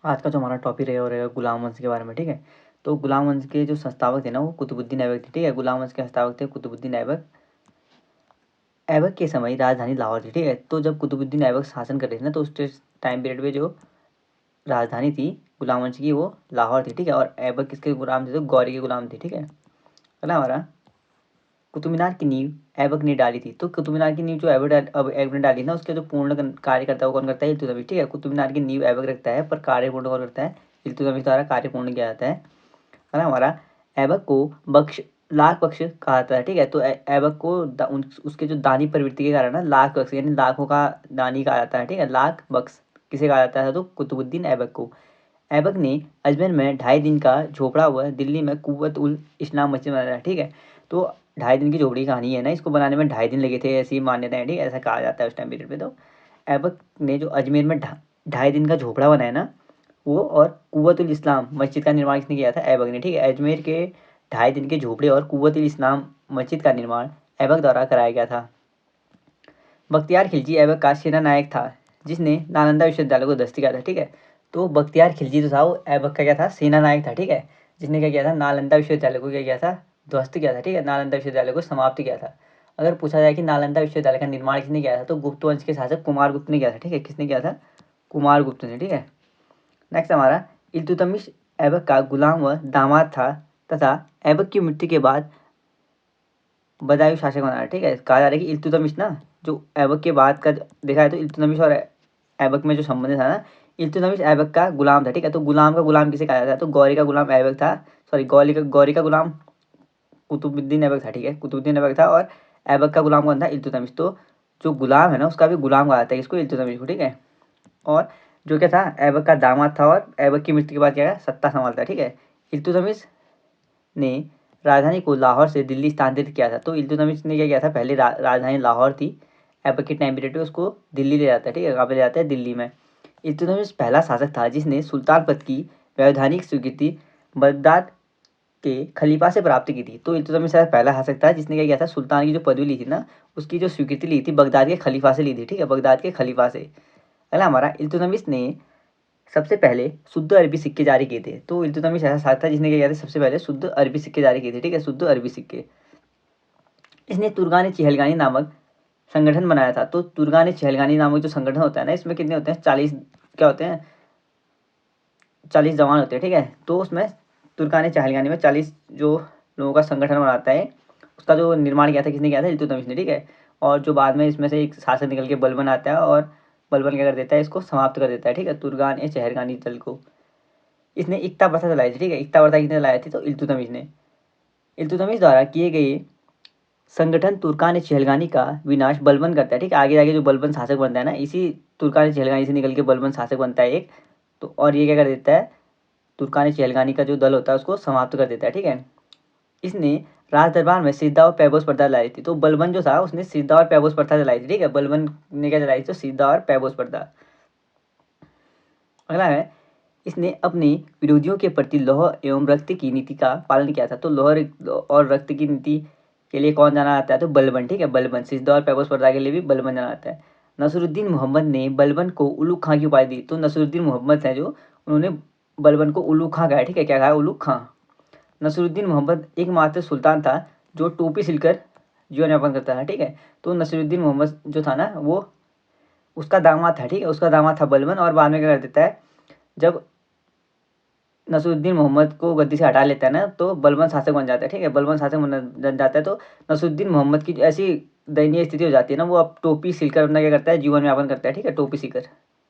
आज का जो हमारा टॉपिक रहेगा गुलाम वंश के बारे में, ठीक है। तो गुलाम वंश के जो संस्थापक थे ना वो कुतुबुद्दीन ऐबक थे, ठीक है। गुलाम वंश के संस्थापक थे कुतुबुद्दीन ऐबक। ऐबक के समय राजधानी लाहौर थी, ठीक है। तो जब कुतुबुद्दीन ऐबक शासन कर रहे थे ना तो उस टाइम पीरियड में जो राजधानी थी गुलाम वंश की वो लाहौर थी, ठीक है। और ऐबक किसके गुलाम थे? तो गौरी के गुलाम थे, ठीक है। अगला हमारा कुतुब मीनार की नींव ऐबक ने डाली थी। तो कुतुब मीनार की नींव जो ऐबक ने डाली ना उसके जो पूर्ण कार्य करता है वो कौन करता है? इल्तुतमिश, ठीक है। कुतुब मीनार की नींव ऐबक रखता है पर कार्य पूर्ण कौन करता है? इल्तुतमिश द्वारा कार्य पूर्ण किया जाता है ना हमारा। ऐबक को बख्श लाख बख्श कहा जाता है, ठीक है। तो ऐबक को उसके जो दानी प्रवृत्ति के कारण ना लाख बख्श यानी लाखों का दानी कहा जाता है, ठीक है। लाख बख्श किसे कहा जाता है? तो कुतुबुद्दीन ऐबक को। ऐबक ने अजमेर में 2.5 दिन का झोपड़ा हुआ, दिल्ली में कुव्वत उल इस्लाम मस्जिद बनाया, ठीक है। तो 2.5 दिन की झोपड़ी कहानी है ना, इसको बनाने में 2.5 दिन लगे थे, ऐसी मान्यता है, ठीक है। ऐसा कहा जाता है उस टाइम पीरियड पे। तो ऐबक ने जो अजमेर में 2.5 दिन का झोपड़ा बनाया ना वो, और कुव्वतुल इस्लाम मस्जिद का निर्माण किसने किया था? ऐबक ने, ठीक है। अजमेर के 2.5 दिन के झोपड़े और कुव्वतुल इस्लाम मस्जिद का निर्माण ऐबक द्वारा कराया गया था। बख्तियार खिलजी ऐबक का सेना नायक था जिसने नालंदा विश्वविद्यालय को ध्वस्त किया था, ठीक है। तो बख्तियार खिलजी जो था वो ऐबक का क्या था? सेना नायक था, ठीक है। जिसने क्या किया था? नालंदा विश्वविद्यालय को क्या किया था? ध्वस्त किया था, ठीक है। नालंदा विश्वविद्यालय को समाप्त किया था। अगर पूछा जाए कि नालंदा विश्वविद्यालय का निर्माण किसने किया था तो गुप्त वंश के शासक कुमारगुप्त ने किया था, ठीक है। किसने किया था? कुमारगुप्त ने, ठीक है। नेक्स्ट हमारा इल्तुतमिश ऐबक का गुलाम व दामाद था तथा ऐबक की मृत्यु के बाद बदायूं शासक बना, ठीक है। कहा जा रहा है कि इल्तुतमिश ना जो ऐबक के बाद का देखा है तो इल्तुतमिश और ऐबक में जो संबंध था ना, इल्तुतमिश ऐबक का गुलाम था, ठीक है। तो गुलाम का गुलाम किसे कहा जाता है? तो गौरी का गुलाम ऐबक था, सॉरी गौरी का गुलाम कुतुबुद्दीन ऐबक था, ठीक है। कुतुबुद्दीन ऐबक था और ऐबक का गुलाम कौन था? इल्तुतमिश। तो जो गुलाम है ना उसका भी गुलाम कहा जाता है इसको, इल्तुतमिश को, ठीक है। और जो क्या था? ऐबक का दामाद था और ऐबक की मृत्यु के बाद क्या है? सत्ता संभालता है, ठीक है। इल्तुतमिश ने राजधानी को लाहौर से दिल्ली स्थानांतरित किया था। तो इल्तुतमिश ने क्या किया था? पहले राजधानी लाहौर थी, ऐबक के टाइम पीरियड में उसको दिल्ली ले जाता है, ठीक है। कहाँ पे ले जाता है? दिल्ली में। इल्तुतमिश पहला शासक था जिसने सुल्तान पद की वैधानिक स्वीकृति बगदाद के खलीफा से प्राप्त की थी। तो इल्तुतमिश शायद पहला शासक था जिसने क्या किया था? सुल्तान की जो पदवी ली थी ना उसकी जो स्वीकृति ली थी बगदाद के खलीफा से ली थी, ठीक है। बगदाद के खलीफा से। अगला हमारा इल्तुतमिश ने सबसे पहले शुद्ध अरबी सिक्के जारी किए थे। तो इल्तुतमिश ऐसा शासक था जिसने क्या किया था? सबसे पहले शुद्ध अरबी सिक्के जारी किए थे, ठीक है। शुद्ध अरबी सिक्के। इसने तुर्गान चहलगानी नामक संगठन बनाया था। तो तुर्गान चहलगानी नामक जो संगठन होता है ना इसमें कितने होते हैं? 40 क्या होते हैं? 40 जवान होते हैं, ठीक है। तो उसमें तुर्कान चहलगानी में 40 जो लोगों का संगठन बनाता है उसका जो निर्माण किया था किसने किया था? इल्तुतमिश ने, ठीक है। और जो बाद में इसमें से एक शासक निकल के बलबन आता है और बलबन क्या कर देता है? इसको समाप्त कर देता है, ठीक है, तुर्गान ए चहलगानी दल को। इसने एकता प्रथा चलाई थी, ठीक है। एकता प्रथा किसने चलाई थी? तो इल्तुतमिश ने। इल्तुतमिश द्वारा किए गए संगठन तुर्कान चहलगानी का विनाश बलबन करता है, ठीक है। आगे जाके जो बलबन शासक बनता है ना इसी तुर्कान चहलगानी से निकल के बलबन शासक बनता है एक। तो और ये क्या कर देता है? तुर्कान चहलगानी का जो दल होता है उसको समाप्त कर देता है, ठीक है। इसने राज दरबार में सिद्धा और पैबोस प्रथा लाई थी। तो बलबन जो था उसने सिद्धा और पैबोस प्रथा चलाई थी, ठीक है। बलबन ने क्या चलाई थी? तो सिद्धा और पैबोस प्रथा। अगला है इसने अपने विरोधियों के प्रति लौह एवं रक्त की नीति का पालन किया था। तो लौह और रक्त की नीति के लिए कौन जाना जाता है? तो बलबन, ठीक है। बलबन सिद्धा और पैबोस प्रथा के लिए भी बलबन जाना जाता है। नसरुद्दीन मोहम्मद ने बलबन को उलूग खां की उपाधि दी। तो नसरुद्दीन मोहम्मद है जो उन्होंने बलबन को उलूग खां कहा, ठीक है। क्या कहा? उलूग खां। नसरुद्दीन मोहम्मद एकमात्र सुल्तान था जो टोपी सिलकर जीवन यापन करता था, ठीक है। तो नसरुद्दीन मोहम्मद जो था ना वो उसका दामाद था, ठीक है। उसका दामाद था बलबन और बाद में क्या कर देता है? जब नसरुद्दीन मोहम्मद को गद्दी से हटा लेता है ना तो बलबन शासक बन जाता है, ठीक है। बलबन शासक बन जाता है तो नसरुद्दीन मोहम्मद की ऐसी दयनीय स्थिति हो जाती है ना वो अब टोपी सिलकर अपना क्या करता है? जीवन यापन करता है, ठीक है। टोपी सिलकर।